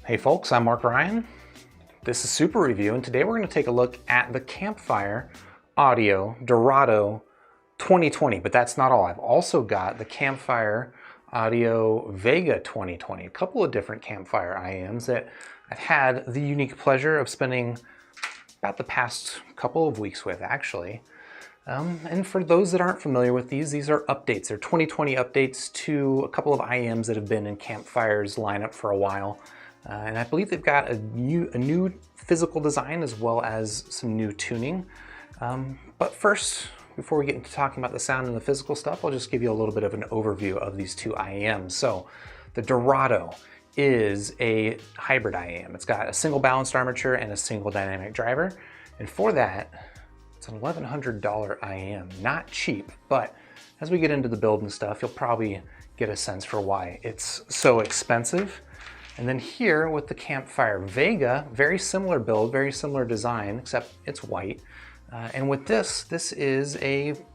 Hey folks, I'm Mark Ryan. This is Super Review, and today we're going to take a look at the Campfire Audio Dorado 2020, but that's not all. I've also got the Campfire Audio Vega 2020, a couple of different Campfire IMs that I've had the unique pleasure of spending about the past couple of weeks with, actually. And for those that aren't familiar with these are updates. They're 2020 updates to a couple of IMs that have been in Campfire's lineup for a while. And I believe they've got a new physical design as well as some new tuning. But first, before we get into talking about the sound and the physical stuff, I'll just give you a little bit of an overview of these two IMs. So the Dorado is a hybrid IM. It's got a single balanced armature and a single dynamic driver. And for that, it's an $1,100 IM. Not cheap, but as we get into the build and stuff, you'll probably get a sense for why it's so expensive. And then here with the Campfire Vega, very similar build, very similar design, except it's white. And with this is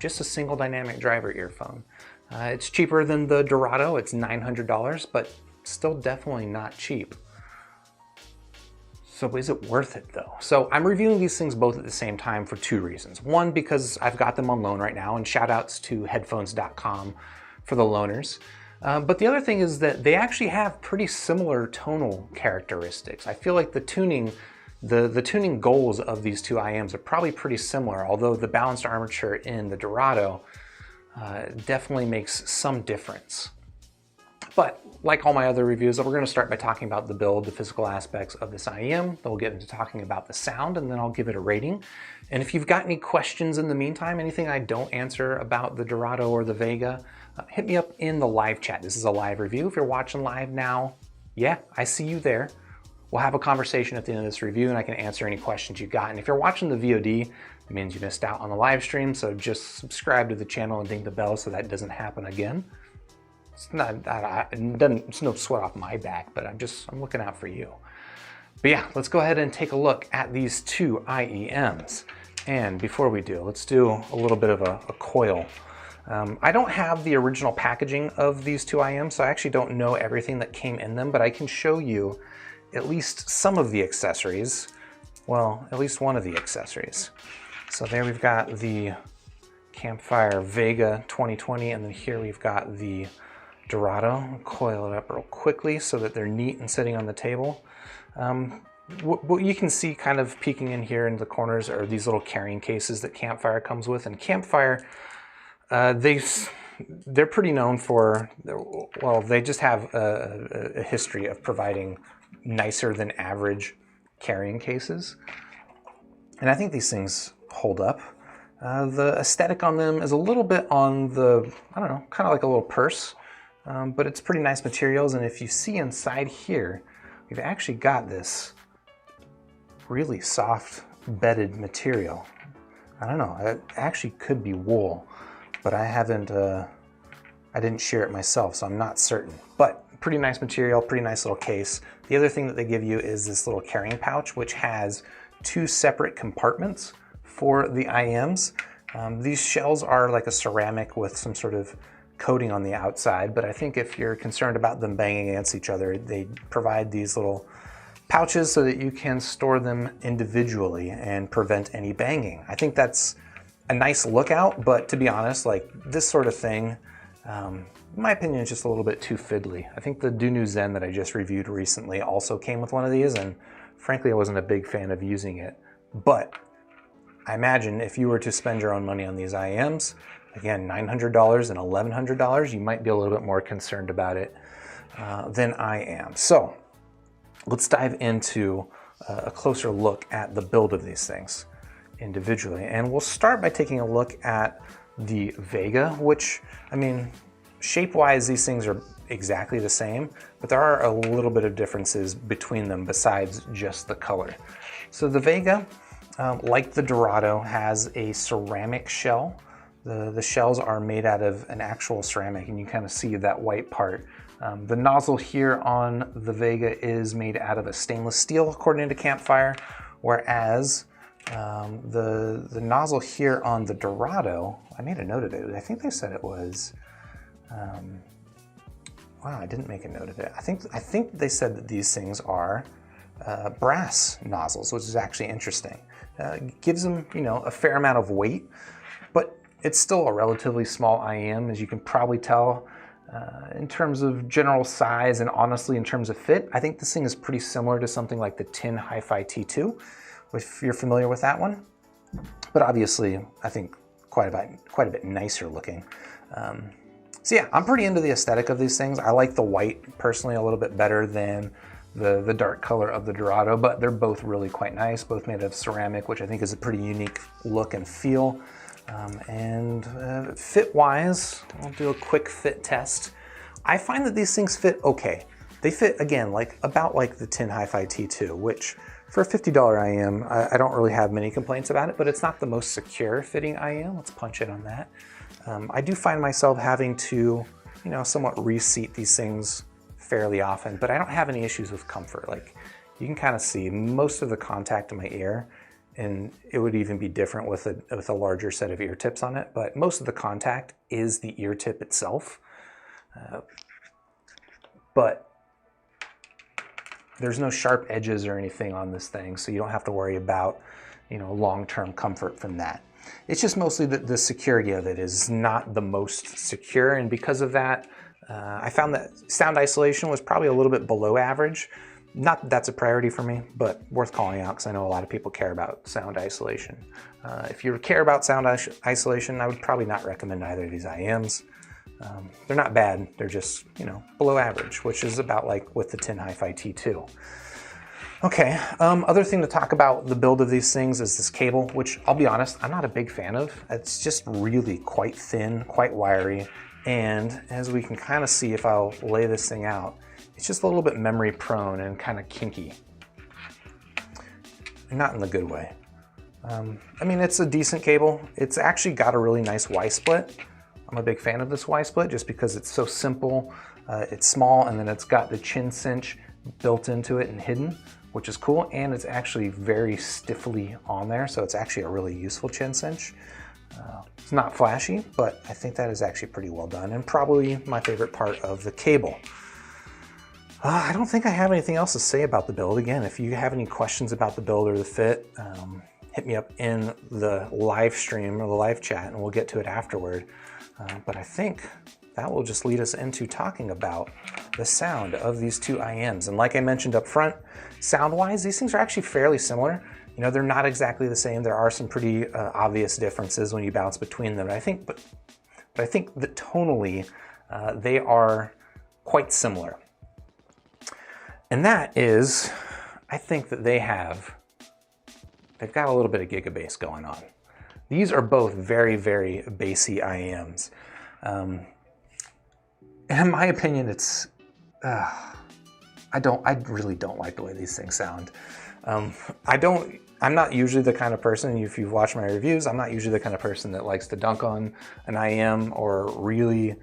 just a single dynamic driver earphone. It's cheaper than the Dorado, it's $900, but still definitely not cheap. So is it worth it though? So I'm reviewing these things both at the same time for two reasons. One, because I've got them on loan right now, and shout outs to headphones.com for the loaners. But the other thing is that they actually have pretty similar tonal characteristics. I feel like the tuning goals of these two IMs are probably pretty similar, although the balanced armature in the Dorado definitely makes some difference. But like all my other reviews, we're going to start by talking about the build, the physical aspects of this IM. Then we'll get into talking about the sound, and then I'll give it a rating. And if you've got any questions in the meantime, anything I don't answer about the Dorado or the Vega, hit me up in the live chat. This is a live review. If you're watching live now, yeah, I see you there. We'll have a conversation at the end of this review, and I can answer any questions you got. And if you're watching the VOD, it means you missed out on the live stream, so just subscribe to the channel and ding the bell so that doesn't happen again. It's no sweat off my back, but I'm looking out for you. But yeah, let's go ahead and take a look at these two IEMs. And before we do, let's do a little bit of a coil. I don't have the original packaging of these two IMs, so I actually don't know everything that came in them, but I can show you at least some of the accessories. Well, at least one of the accessories. So there we've got the Campfire Vega 2020, and then here we've got the Dorado. Coil it up real quickly so that they're neat and sitting on the table. What you can see kind of peeking in here in the corners are these little carrying cases that Campfire comes with. And Campfire, they're pretty known for, well, they just have a history of providing nicer than average carrying cases. And I think these things hold up. The aesthetic on them is a little bit on the, I don't know, kind of like a little purse. But it's pretty nice materials, and if you see inside here, we've actually got this really soft bedded material. I don't know, it actually could be wool, but I didn't share it myself, so I'm not certain. But pretty nice material, pretty nice little case. The other thing that they give you is this little carrying pouch, which has two separate compartments for the IMs. These shells are like a ceramic with some sort of coating on the outside, but I think if you're concerned about them banging against each other, they provide these little pouches so that you can store them individually and prevent any banging. I think that's a nice lookout, but to be honest, like this sort of thing, in my opinion, is just a little bit too fiddly. I think the Dunu Zen that I just reviewed recently also came with one of these, and frankly, I wasn't a big fan of using it. But I imagine if you were to spend your own money on these IMs, again, $900 and $1,100, you might be a little bit more concerned about it than I am. So let's dive into a closer look at the build of these things individually. And we'll start by taking a look at the Vega, which, I mean, shape-wise, these things are exactly the same, but there are a little bit of differences between them besides just the color. So the Vega, like the Dorado, has a ceramic shell. The shells are made out of an actual ceramic, and you kind of see that white part. The nozzle here on the Vega is made out of a stainless steel, according to Campfire, whereas the nozzle here on the Dorado, I made a note of it. I think they said it was wow, I didn't make a note of it. I think they said that these things are brass nozzles, which is actually interesting. Gives them, you know, a fair amount of weight, but it's still a relatively small IM, as you can probably tell. In terms of general size and honestly in terms of fit, I think this thing is pretty similar to something like the Tin Hi-Fi T2, if you're familiar with that one. But obviously, I think quite a bit nicer looking. So yeah, I'm pretty into the aesthetic of these things. I like the white personally a little bit better than the dark color of the Dorado, but they're both really quite nice, both made of ceramic, which I think is a pretty unique look and feel. Fit-wise, I'll do a quick fit test. I find that these things fit okay. They fit, again, about like the Tin Hi-Fi T2, which for a $50 IM, I don't really have many complaints about it, but it's not the most secure fitting IM. Let's punch in on that. I do find myself having to, you know, somewhat reseat these things fairly often, but I don't have any issues with comfort. Like, you can kind of see most of the contact in my ear, and it would even be different with a larger set of ear tips on it, but most of the contact is the ear tip itself. But there's no sharp edges or anything on this thing, so you don't have to worry about, you know, long-term comfort from that. It's just mostly the security of it is not the most secure, and because of that, I found that sound isolation was probably a little bit below average. Not that that's a priority for me, but worth calling out because I know a lot of people care about sound isolation. If you care about sound isolation, I would probably not recommend either of these IMs. They're not bad, they're just, you know, below average, which is about like with the Tin Hi-Fi T2. Okay, other thing to talk about the build of these things is this cable, which I'll be honest, I'm not a big fan of. It's just really quite thin, quite wiry, and as we can kind of see if I'll lay this thing out, it's just a little bit memory prone and kind of kinky. Not in the good way. I mean, it's a decent cable. It's actually got a really nice Y-split. I'm a big fan of this Y-split just because it's so simple. It's small, and then it's got the chin cinch built into it and hidden, which is cool, and it's actually very stiffly on there, so it's actually a really useful chin cinch. It's not flashy, but I think that is actually pretty well done, and probably my favorite part of the cable. I don't think I have anything else to say about the build. Again, if you have any questions about the build or the fit, hit me up in the live stream or the live chat, and we'll get to it afterward. But I think that will just lead us into talking about the sound of these two IMs. And like I mentioned up front, sound-wise, these things are actually fairly similar. You know, they're not exactly the same. There are some pretty obvious differences when you bounce between them. I think, but I think that tonally, they are quite similar. And that is, I think that they've got a little bit of gigabass going on. These are both very, very bassy IMs. In my opinion, it's, I really don't like the way these things sound. I'm not usually the kind of person, if you've watched my reviews, I'm not usually the kind of person that likes to dunk on an IM or really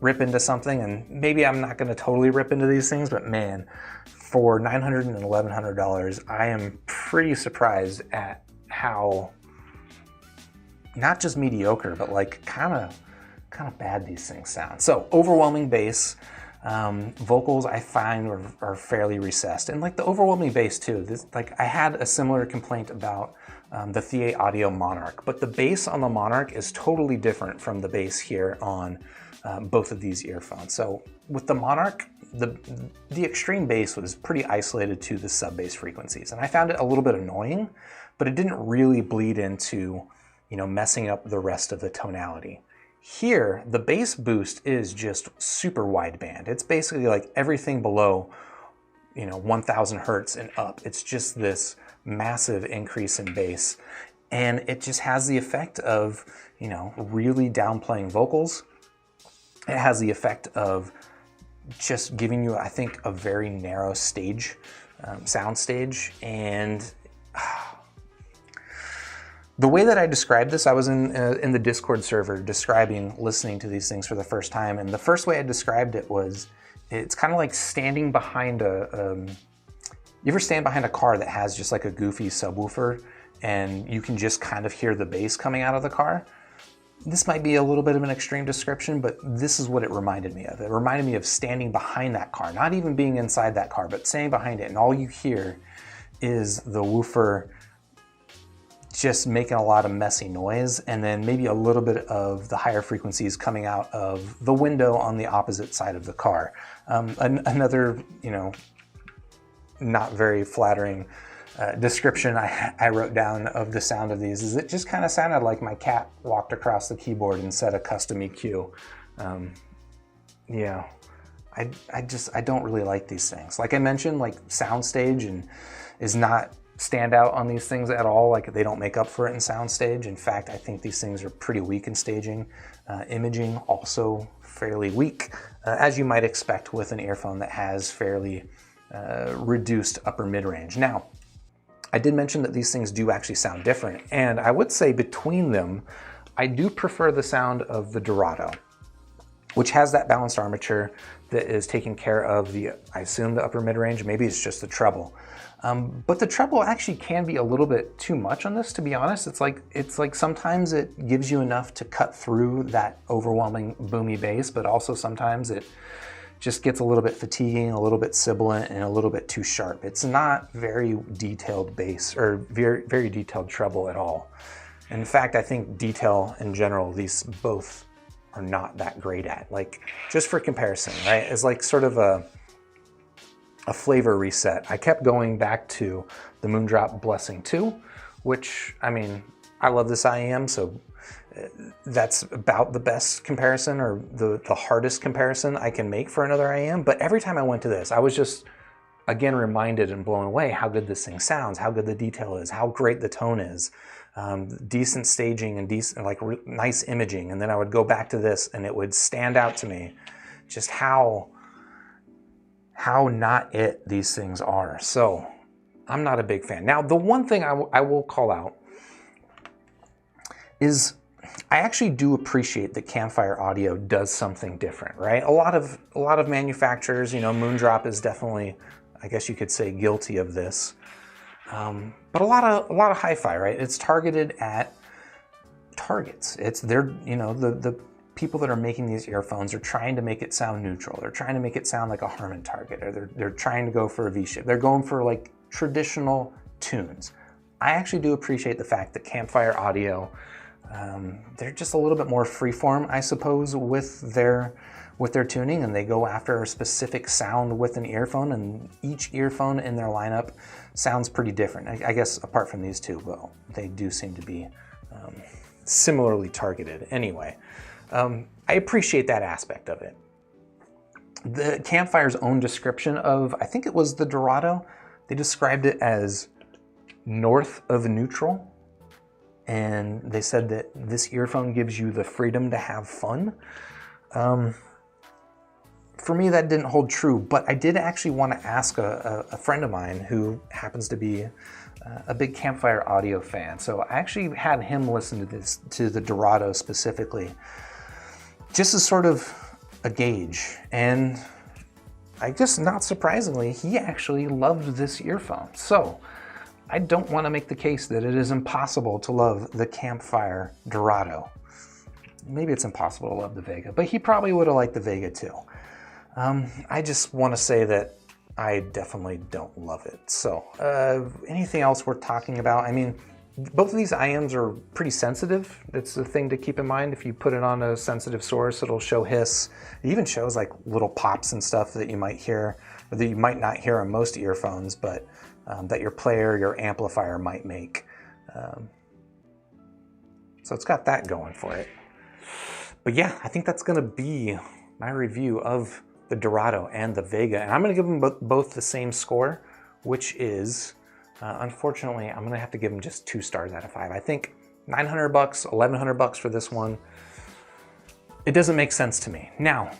rip into something, and maybe I'm not going to totally rip into these things, but man, for $900 and $1,100, I am pretty surprised at how not just mediocre, but like kind of bad these things sound. So overwhelming bass, vocals I find are fairly recessed, and like the overwhelming bass too. I had a similar complaint about the The Audio Monarch, but the bass on the Monarch is totally different from the bass here on both of these earphones. So with the Monarch, the extreme bass was pretty isolated to the sub bass frequencies, and I found it a little bit annoying, but it didn't really bleed into, you know, messing up the rest of the tonality. Here, the bass boost is just super wideband. It's basically like everything below, you know, 1000 hertz and up. It's just this massive increase in bass, and it just has the effect of, you know, really downplaying vocals. It has the effect of just giving you, I think, a very narrow stage, sound stage, and the way that I described this, I was in the Discord server describing listening to these things for the first time, and the first way I described it was, it's kind of like standing behind you ever stand behind a car that has just like a goofy subwoofer and you can just kind of hear the bass coming out of the car? this might be a little bit of an extreme description, but this is what it reminded me of. It reminded me of standing behind that car, not even being inside that car, but standing behind it, and all you hear is the woofer just making a lot of messy noise, and then maybe a little bit of the higher frequencies coming out of the window on the opposite side of the car. Another, not very flattering description I wrote down of the sound of these is it just kind of sounded like my cat walked across the keyboard and set a custom EQ. Yeah, I don't really like these things. Like I mentioned, like soundstage is not standout on these things at all. Like they don't make up for it in soundstage. In fact, I think these things are pretty weak in staging. Imaging also fairly weak, as you might expect with an earphone that has fairly reduced upper mid-range. Now, I did mention that these things do actually sound different, and I would say between them, I do prefer the sound of the Dorado, which has that balanced armature that is taking care of I assume the upper mid-range, maybe it's just the treble. But the treble actually can be a little bit too much on this, to be honest. It's like sometimes it gives you enough to cut through that overwhelming boomy bass, but also sometimes it just gets a little bit fatiguing, a little bit sibilant, and a little bit too sharp. It's not very detailed bass or very detailed treble at all. In fact, I think detail in general, these both are not that great at. Like, just for comparison, right? It's like sort of a flavor reset. I kept going back to the Moondrop Blessing 2, which, I mean, I love this IEM, so that's about the best comparison or the hardest comparison I can make for another IEM. But every time I went to this, I was just, again, reminded and blown away how good this thing sounds, how good the detail is, how great the tone is, decent staging and decent, like nice imaging. And then I would go back to this and it would stand out to me just how not it these things are. So I'm not a big fan. Now, the one thing I will call out is I actually do appreciate that Campfire Audio does something different, right? A lot of manufacturers, Moondrop is definitely, I guess you could say, guilty of this. But a lot of hi-fi, right? It's targeted at targets. It's the people that are making these earphones are trying to make it sound neutral. They're trying to make it sound like a Harman target, or they're trying to go for a V-shape. They're going for like traditional tunes. I actually do appreciate the fact that Campfire Audio, they're just a little bit more freeform, I suppose, with their tuning, and they go after a specific sound with an earphone, and each earphone in their lineup sounds pretty different. I guess apart from these two, well, they do seem to be similarly targeted. Anyway, I appreciate that aspect of it. The Campfire's own description of, I think it was the Dorado, they described it as north of neutral. And they said that this earphone gives you the freedom to have fun. For me, that didn't hold true, but I did actually want to ask a friend of mine who happens to be a big Campfire Audio fan. So I actually had him listen to the Dorado specifically, just as sort of a gauge. And I guess not surprisingly, he actually loved this earphone. So I don't want to make the case that it is impossible to love the Campfire Dorado. Maybe it's impossible to love the Vega, but he probably would have liked the Vega too. I just want to say that I definitely don't love it. So anything else worth talking about? I mean, both of these IEMs are pretty sensitive. It's the thing to keep in mind. If you put it on a sensitive source, it'll show hiss. It even shows like little pops and stuff that you might hear, or that you might not hear on most earphones, but that your player, your amplifier might make. So it's got that going for it. But yeah, I think that's gonna be my review of the Dorado and the Vega. And I'm gonna give them both the same score, which is, unfortunately, I'm gonna have to give them just 2 stars out of 5. I think $900, $1,100 for this one, it doesn't make sense to me. Now,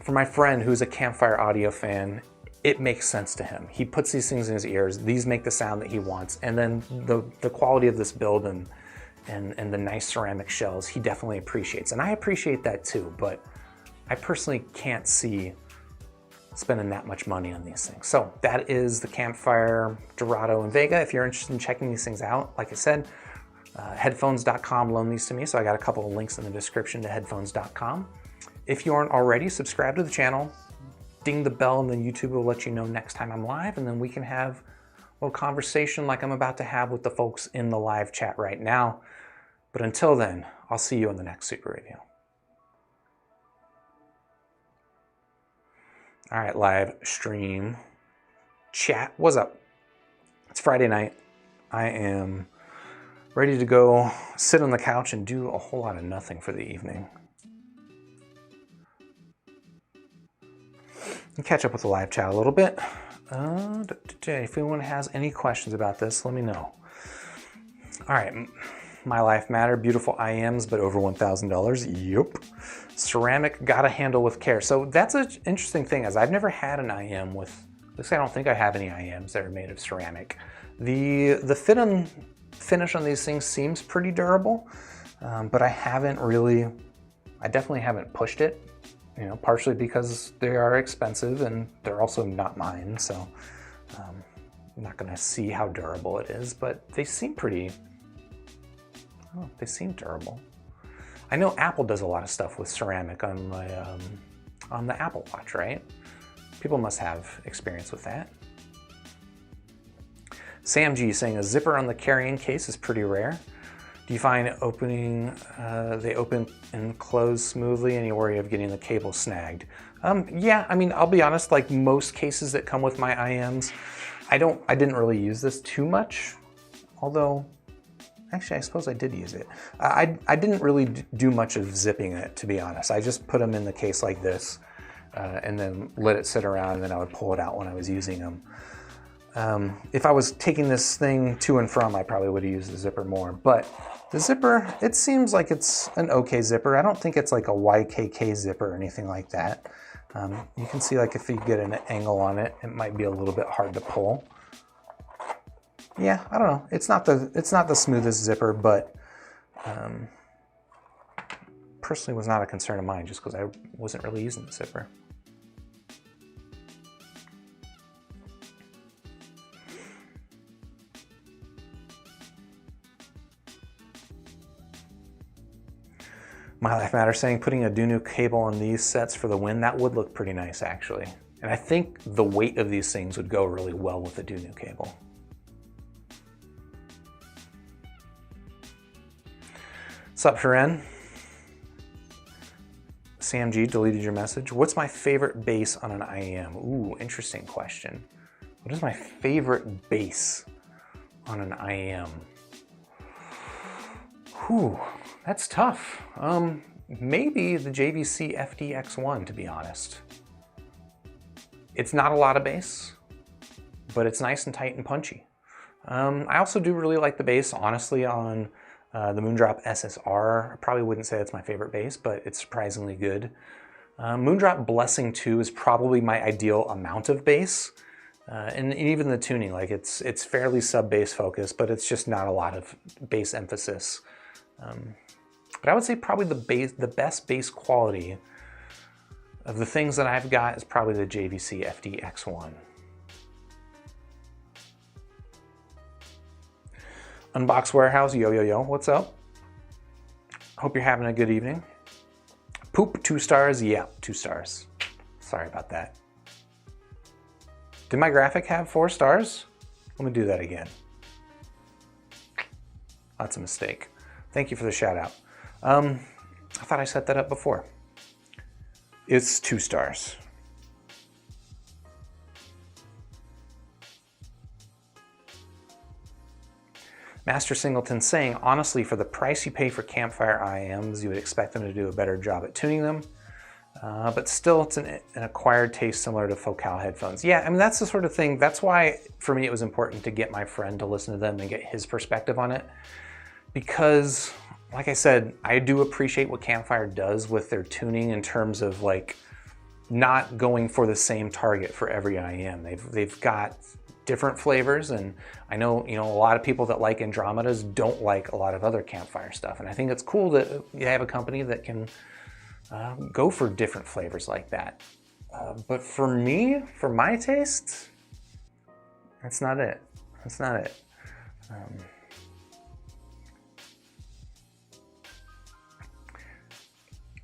for my friend who's a Campfire Audio fan, it makes sense to him. He puts these things in his ears, these make the sound that he wants, and then the quality of this build and the nice ceramic shells, he definitely appreciates. And I appreciate that too, but I personally can't see spending that much money on these things. So that is the Campfire Dorado and Vega. If you're interested in checking these things out, like I said, Headphones.com loaned these to me, so I got a couple of links in the description to headphones.com. If you aren't already, subscribe to the channel, ding the bell, and then YouTube will let you know next time I'm live, and then we can have a little conversation like I'm about to have with the folks in the live chat right now. But until then, I'll see you in the next super review. All right, live stream chat, what's up? It's Friday night. I am ready to go sit on the couch and do a whole lot of nothing for the evening. And catch up with the live chat a little bit. If anyone has any questions about this, let me know. All right, My Life Matter, beautiful IMs, but over $1,000. Yep. Ceramic, gotta handle with care. So that's an interesting thing, is I've never had an IM with, at least I don't think I have any IMs that are made of ceramic. The finish on these things seems pretty durable, but I definitely haven't pushed it, you know, partially because they are expensive and they're also not mine, so I'm not gonna see how durable it is, but they seem they seem durable. I know Apple does a lot of stuff with ceramic on the Apple Watch, right? People must have experience with that. Sam G saying a zipper on the carrying case is pretty rare. Do you find they open and close smoothly and you worry of getting the cable snagged? Yeah, I mean, I'll be honest, like most cases that come with my IMs, I didn't really use this too much, although, actually, I suppose I did use it. I didn't really do much of zipping it, to be honest. I just put them in the case like this and then let it sit around, and then I would pull it out when I was using them. If I was taking this thing to and from, I probably would have used the zipper more. But the zipper, it seems like it's an okay zipper. I don't think it's like a YKK zipper or anything like that. You can see, like, if you get an angle on it, it might be a little bit hard to pull. Yeah, I don't know. It's not the smoothest zipper, but personally was not a concern of mine just because I wasn't really using the zipper. My Life Matter saying putting a Dunu cable on these sets for the win, that would look pretty nice actually. And I think the weight of these things would go really well with the Dunu cable. Sup, Sharon? Sam G deleted your message. What's my favorite bass on an IEM? Ooh, interesting question. What is my favorite bass on an IEM? Whew, that's tough. Maybe the JVC FDX1, to be honest. It's not a lot of bass, but it's nice and tight and punchy. I also do really like the bass, honestly, on the Moondrop SSR. I probably wouldn't say it's my favorite bass, but it's surprisingly good. Moondrop Blessing 2 is probably my ideal amount of bass. And even the tuning, like it's fairly sub-bass focused, but it's just not a lot of bass emphasis. But I would say probably the best bass quality of the things that I've got is probably the JVC FDX1. Unbox Warehouse, yo, what's up? Hope you're having a good evening. Poop, 2 stars, yeah, 2 stars. Sorry about that. Did my graphic have 4 stars? Let me do that again. That's a mistake. Thank you for the shout out. I thought I set that up before. It's 2 stars. Master Singleton saying, honestly, for the price you pay for Campfire IMs, you would expect them to do a better job at tuning them. But still, it's an acquired taste similar to Focal headphones. Yeah, I mean, that's the sort of thing. That's why, for me, it was important to get my friend to listen to them and get his perspective on it. Because, like I said, I do appreciate what Campfire does with their tuning in terms of, like, not going for the same target for every IM. They've got different flavors, and I know, you know, a lot of people that like Andromedas don't like a lot of other Campfire stuff. And I think it's cool that you have a company that can go for different flavors like that. But for me, for my taste, that's not it. That's not it.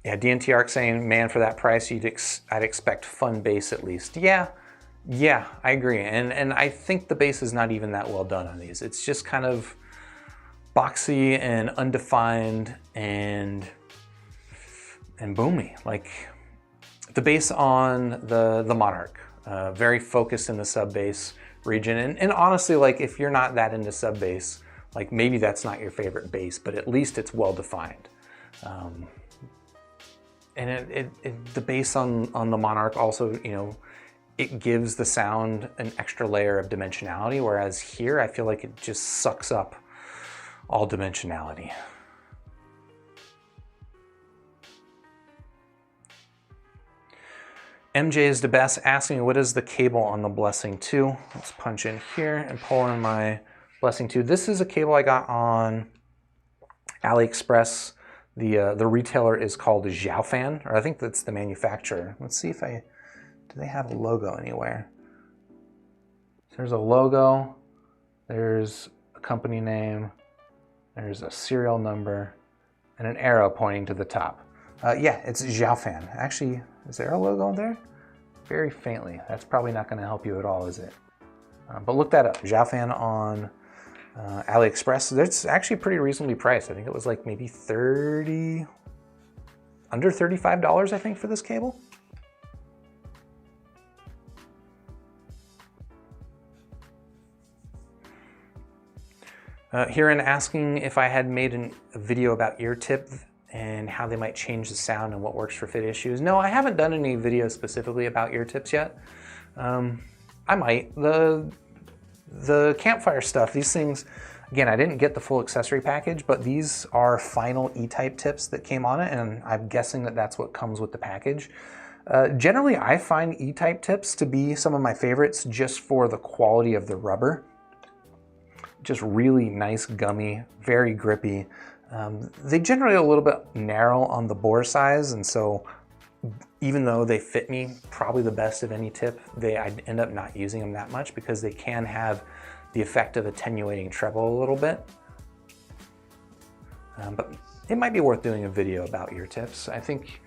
Yeah, DNTRX saying, man, for that price, I'd expect fun bass at least. Yeah, I agree. And I think the bass is not even that well done on these. It's just kind of boxy and undefined and boomy. Like the bass on the Monarch, very focused in the sub bass region. And honestly, like if you're not that into sub bass, like maybe that's not your favorite bass, but at least it's well defined. And the bass on the Monarch also, you know, it gives the sound an extra layer of dimensionality, whereas here I feel like it just sucks up all dimensionality. MJ is the best, asking what is the cable on the Blessing 2. Let's punch in here and pull in my Blessing 2. This is a cable I got on AliExpress. The retailer is called Xiaofan, or I think that's the manufacturer. Let's see if do they have a logo anywhere? There's a logo, there's a company name, there's a serial number, and an arrow pointing to the top. Yeah, it's Xiaofan. Actually, is there a logo there? Very faintly. That's probably not going to help you at all, is it? But look that up. Xiaofan on AliExpress. It's actually pretty reasonably priced. I think it was like maybe under $35, I think, for this cable. Herein asking if I had made a video about ear tip and how they might change the sound and what works for fit issues. No, I haven't done any videos specifically about ear tips yet. I might. The Campfire stuff, these things, again, I didn't get the full accessory package, but these are final E-type tips that came on it, and I'm guessing that that's what comes with the package. Generally, I find E-type tips to be some of my favorites just for the quality of the rubber. Just really nice, gummy, very grippy. They generally are a little bit narrow on the bore size, and so even though they fit me probably the best of any tip, I end up not using them that much because they can have the effect of attenuating treble a little bit. But it might be worth doing a video about ear tips. I think,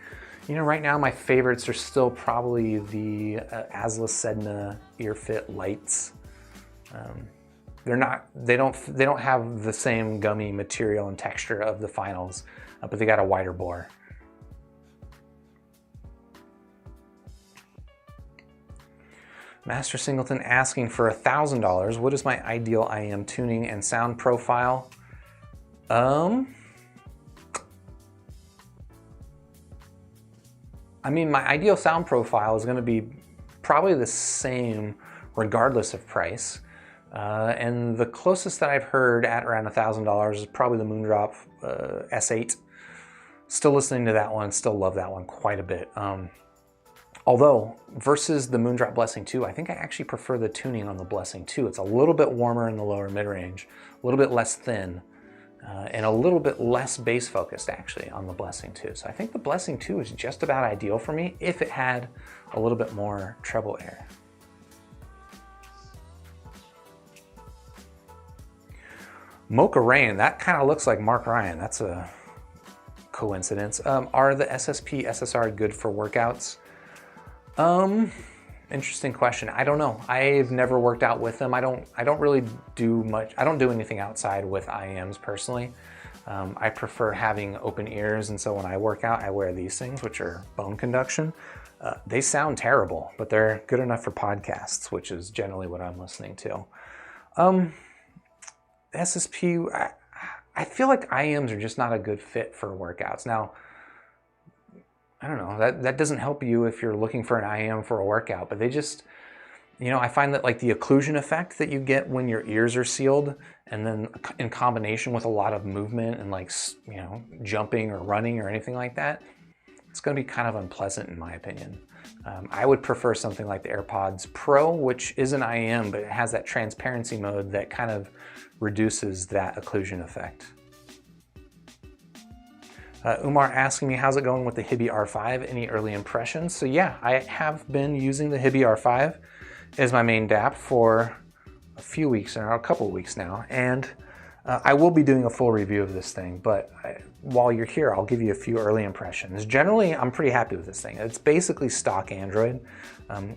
you know, right now my favorites are still probably the Asla Sedna ear fit lights. They don't have the same gummy material and texture of the finals, but they got a wider bore. Master Singleton asking for $1,000. What is my ideal IM tuning and sound profile? I mean, my ideal sound profile is going to be probably the same regardless of price. And the closest that I've heard at around $1,000 is probably the Moondrop S8. Still listening to that one, still love that one quite a bit. Although, versus the Moondrop Blessing 2, I think I actually prefer the tuning on the Blessing 2. It's a little bit warmer in the lower mid-range, a little bit less thin, and a little bit less bass focused actually on the Blessing 2. So I think the Blessing 2 is just about ideal for me if it had a little bit more treble air. Mocha Rain, that kind of looks like Mark Ryan. That's a coincidence. Are the SSP SSR good for workouts? Interesting question. I don't know. I've never worked out with them. I don't really do much. I don't do anything outside with IEMs personally. I prefer having open ears, and so when I work out, I wear these things, which are bone conduction. They sound terrible, but they're good enough for podcasts, which is generally what I'm listening to. SSP, I feel like IEMs are just not a good fit for workouts. Now, I don't know, that doesn't help you if you're looking for an IEM for a workout, but they just, you know, I find that like the occlusion effect that you get when your ears are sealed, and then in combination with a lot of movement and like, you know, jumping or running or anything like that, it's going to be kind of unpleasant in my opinion. I would prefer something like the AirPods Pro, which is an IEM, but it has that transparency mode that kind of reduces that occlusion effect. Umar asking me, how's it going with the Hibby R5? Any early impressions? So yeah, I have been using the Hibby R5 as my main DAP for a few weeks, or a couple of weeks now. And I will be doing a full review of this thing, but while you're here, I'll give you a few early impressions. Generally, I'm pretty happy with this thing. It's basically stock Android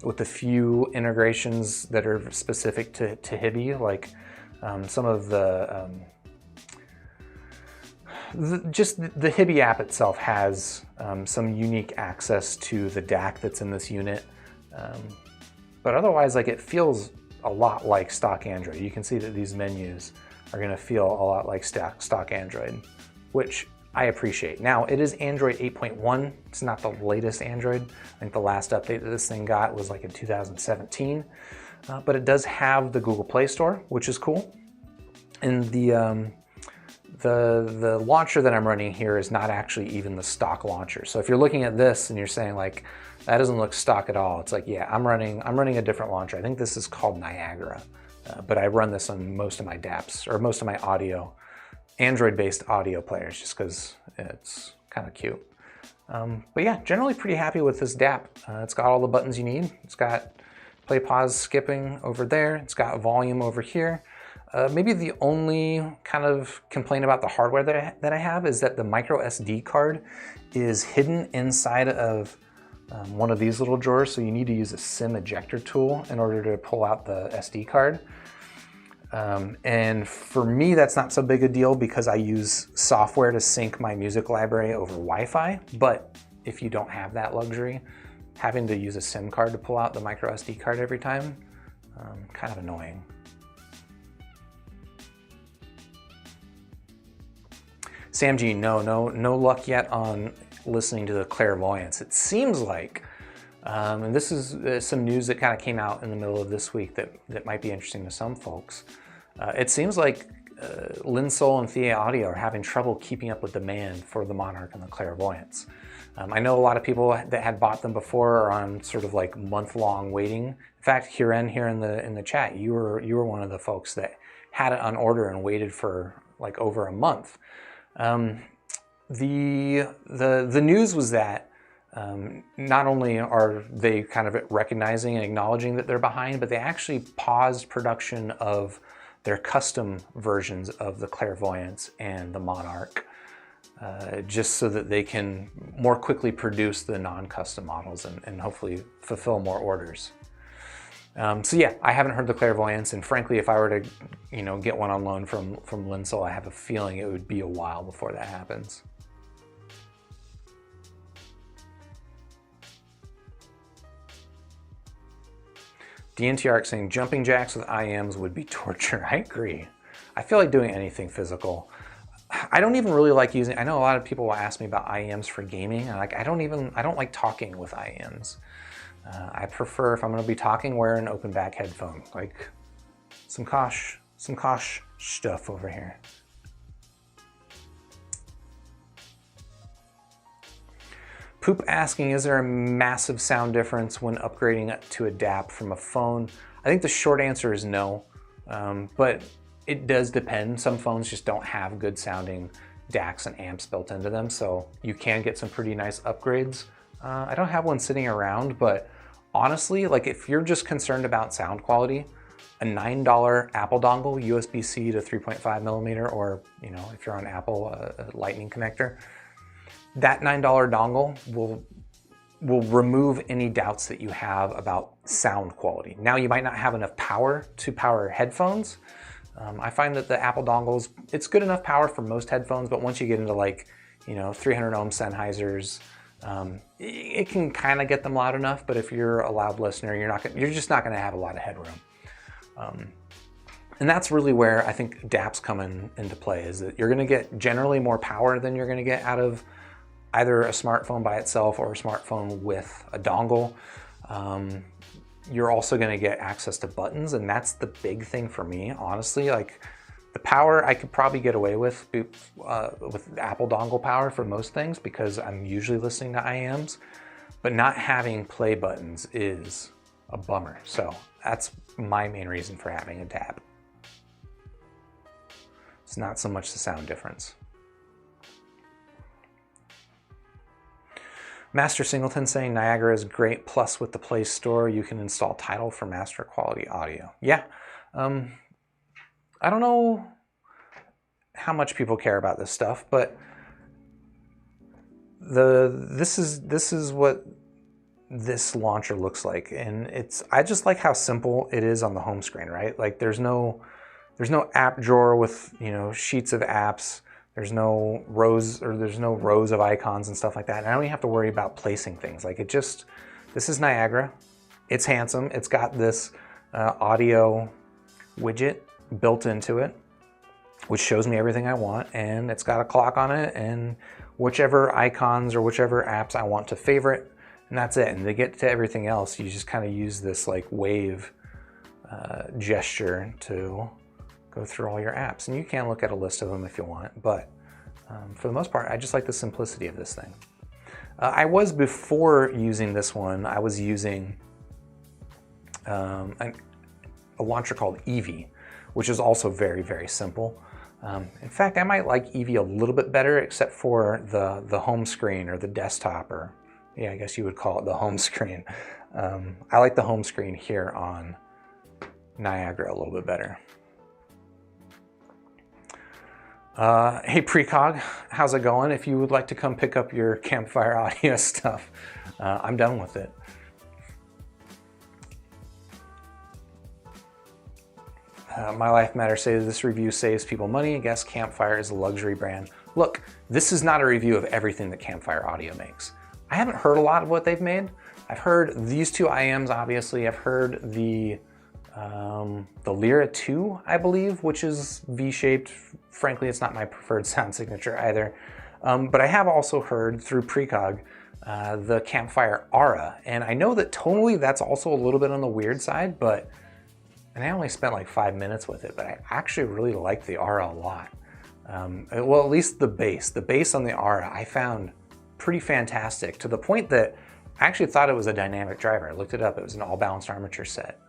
with a few integrations that are specific to Hibby, like some of just the Hibby app itself has some unique access to the DAC that's in this unit. But otherwise, like, it feels a lot like stock Android. You can see that these menus are going to feel a lot like stock Android, which I appreciate. Now, it is Android 8.1. It's not the latest Android. I think the last update that this thing got was like in 2017. But it does have the Google Play Store, which is cool. And the launcher that I'm running here is not actually even the stock launcher. So if you're looking at this and you're saying like, that doesn't look stock at all, it's like, yeah, I'm running a different launcher. I think this is called Niagara, but I run this on most of my DAPs, or most of my Android-based audio players, just because it's kind of cute. But yeah, generally pretty happy with this DAP. It's got all the buttons you need. It's got play, pause, skipping over there. It's got volume over here. Maybe the only kind of complaint about the hardware that I have is that the micro SD card is hidden inside of one of these little drawers, so you need to use a SIM ejector tool in order to pull out the SD card. And for me, that's not so big a deal because I use software to sync my music library over Wi-Fi. But if you don't have that luxury, having to use a SIM card to pull out the micro SD card every time, kind of annoying. Sam G, no luck yet on listening to the clairvoyance. It seems like, and this is some news that kind of came out in the middle of this week that might be interesting to some folks. It seems like Linsol and Thea Audio are having trouble keeping up with demand for the Monarch and the Clairvoyance. I know a lot of people that had bought them before are on sort of like month-long waiting. In fact, here in the chat, you were one of the folks that had it on order and waited for like over a month. The news was that not only are they kind of recognizing and acknowledging that they're behind, but they actually paused production of their custom versions of the Clairvoyance and the Monarch, just so that they can more quickly produce the non-custom models and hopefully fulfill more orders. So yeah, I haven't heard the Clairvoyance, and frankly, if I were to, get one on loan from Linsol, I have a feeling it would be a while before that happens. DNTRX saying jumping jacks with IMs would be torture. I agree. I feel like doing anything physical. I don't even really like using, I know a lot of people will ask me about IMs for gaming. And I don't like talking with IMs. I prefer, if I'm going to be talking, wear an open back headphone, like some Kosh stuff over here. Poop asking, is there a massive sound difference when upgrading to a DAP from a phone? I think the short answer is no, but it does depend. Some phones just don't have good sounding DACs and amps built into them, so you can get some pretty nice upgrades. I don't have one sitting around, but honestly, like if you're just concerned about sound quality, a $9 Apple dongle, USB-C to 3.5 millimeter, or if you're on Apple, a Lightning connector, that $9 dongle will remove any doubts that you have about sound quality. Now, you might not have enough power to power headphones. I find that the Apple dongles, it's good enough power for most headphones, but once you get into like, 300 ohm Sennheisers, it can kind of get them loud enough, but if you're a loud listener, you're just not going to have a lot of headroom. And that's really where I think DAPs come into play, is that you're going to get generally more power than you're going to get out of either a smartphone by itself or a smartphone with a dongle. You're also going to get access to buttons, and that's the big thing for me, honestly. Like the power I could probably get away with Apple dongle power for most things because I'm usually listening to IMs, but not having play buttons is a bummer. So that's my main reason for having a DAP. It's not so much the sound difference. Master Singleton saying Niagara is great, plus with the Play Store you can install Tidal for master quality audio. Yeah, I don't know. how much people care about this stuff, but this is what this launcher looks like, and I just like how simple it is on the home screen, right? Like there's no app drawer with, you know, sheets of apps. There's no rows of icons and stuff like that. And I don't even have to worry about placing things. Like this is Niagara. It's handsome. It's got this audio widget built into it, which shows me everything I want, and it's got a clock on it and whichever icons or whichever apps I want to favorite, and that's it. And to get to everything else, you just kind of use this like wave gesture to go through all your apps. And you can look at a list of them if you want, but for the most part, I just like the simplicity of this thing. Before using this one, I was using a launcher called Eevee, which is also very, very simple. In fact, I might like Eevee a little bit better, except for the home screen or the desktop, or yeah, I guess you would call it the home screen. I like the home screen here on Niagara a little bit better. Hey Precog, how's it going? If you would like to come pick up your Campfire audio stuff, I'm done with it. My Life Matters says this review saves people money. I guess Campfire is a luxury brand. Look, this is not a review of everything that Campfire Audio makes. I haven't heard a lot of what they've made. I've heard these two IMs, obviously. I've heard the Lyra 2, I believe, which is V-shaped. Frankly, it's not my preferred sound signature either. But I have also heard through Precog the Campfire Aura. And I know that tonally that's also a little bit on the weird side, and I only spent like 5 minutes with it, but I actually really liked the Aura a lot. Well, at least the bass on the Aura I found pretty fantastic, to the point that I actually thought it was a dynamic driver. I looked it up, it was an all balanced armature set.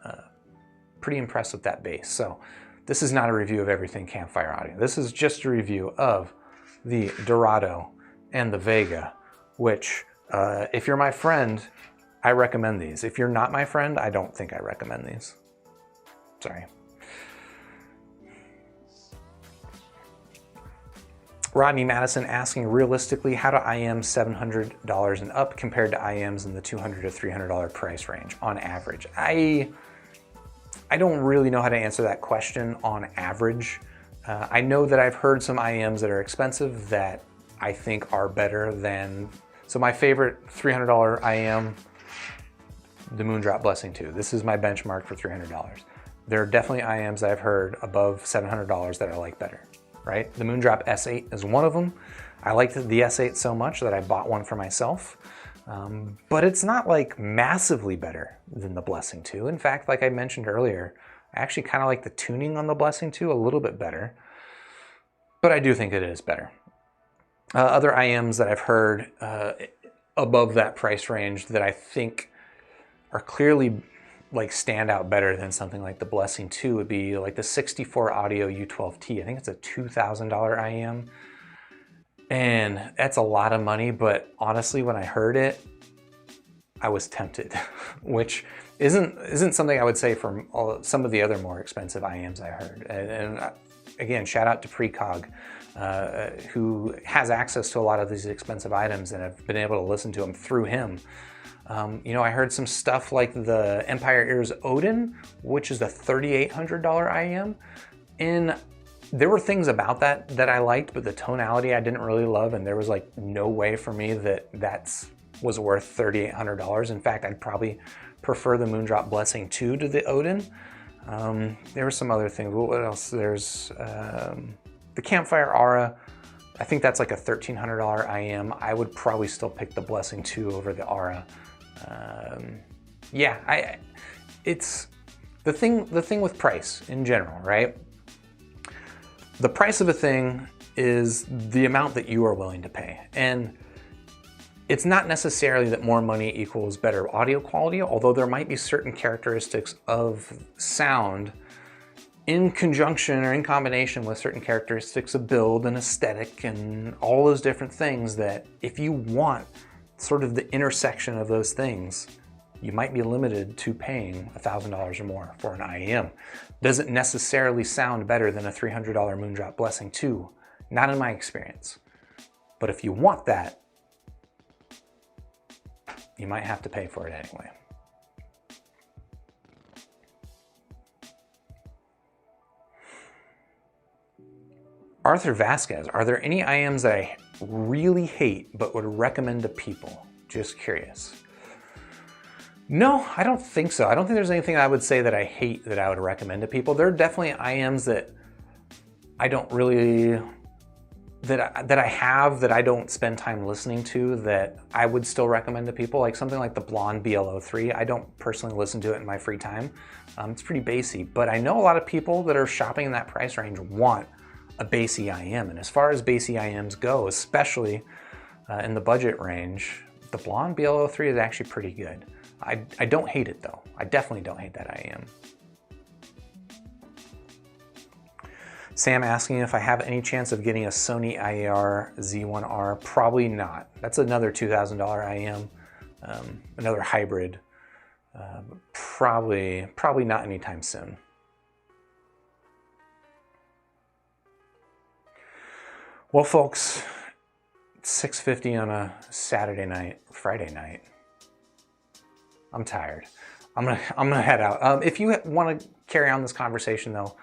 Pretty impressed with that bass. So this is not a review of everything Campfire Audio. This is just a review of the Dorado and the Vega, which if you're my friend, I recommend these. If you're not my friend, I don't think I recommend these. Sorry. Rodney Madison asking, realistically, how do IMs $700 and up compared to IMs in the $200 to $300 price range on average? I don't really know how to answer that question on average. I know that I've heard some IMs that are expensive that I think are better than, so my favorite $300 IM, the Moondrop Blessing 2. This is my benchmark for $300. There are definitely IMs that I've heard above $700 that I like better, right? The Moondrop S8 is one of them. I liked the S8 so much that I bought one for myself, but it's not like massively better than the Blessing 2. In fact, like I mentioned earlier, I actually kind of like the tuning on the Blessing 2 a little bit better, but I do think it is better. Other IMs that I've heard above that price range that I think are clearly like stand out better than something like the Blessing 2 would be like the 64 Audio U12T. I think it's a $2,000 IM. And that's a lot of money, but honestly, when I heard it, I was tempted, which isn't something I would say from some of the other more expensive IMs I heard. And again, shout out to Precog, who has access to a lot of these expensive items, and I've been able to listen to them through him. You know, I heard some stuff like the Empire Ears Odin, which is a $3,800 IM, and there were things about that I liked, but the tonality I didn't really love, and there was like no way for me that was worth $3,800. In fact, I'd probably prefer the Moondrop Blessing 2 to the Odin. There were some other things. What else? There's the Campfire Aura. I think that's like a $1,300 IM. I would probably still pick the Blessing 2 over the Aura. Yeah, it's the thing with price in general, right? The price of a thing is the amount that you are willing to pay. And it's not necessarily that more money equals better audio quality, although there might be certain characteristics of sound in conjunction or in combination with certain characteristics of build and aesthetic and all those different things that if you want sort of the intersection of those things, you might be limited to paying $1,000 or more for an IEM. Doesn't necessarily sound better than a $300 Moondrop Blessing 2 Not in my experience. But if you want that, you might have to pay for it anyway. Arthur Vasquez, are there any IMs that I really hate but would recommend to people? Just curious. No, I don't think so. I don't think there's anything I would say that I hate that I would recommend to people. There are definitely IMs that I don't really, that I have that I don't spend time listening to that I would still recommend to people. Like something like the Blonde BL03. I don't personally listen to it in my free time. It's pretty bassy, but I know a lot of people that are shopping in that price range want a bassy IM. And as far as bassy IMs go, especially in the budget range, the Blonde BL03 is actually pretty good. I don't hate it though. I definitely don't hate that IM. Sam asking if I have any chance of getting a Sony IAR Z1R. Probably not. That's another $2,000 IM, another hybrid. Probably not anytime soon. Well, folks, it's 6:50 on a Saturday night, Friday night. I'm tired. I'm gonna head out. If you want to carry on this conversation though,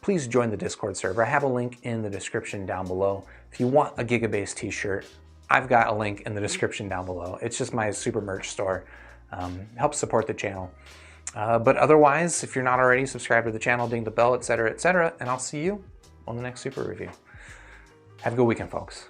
please join the Discord server. I have a link in the description down below. If you want a Gigabase t-shirt, I've got a link in the description down below. It's just my super merch store. Helps support the channel. But otherwise, if you're not already, subscribe to the channel, ding the bell, etc., etc., and I'll see you on the next super review. Have a good weekend, folks.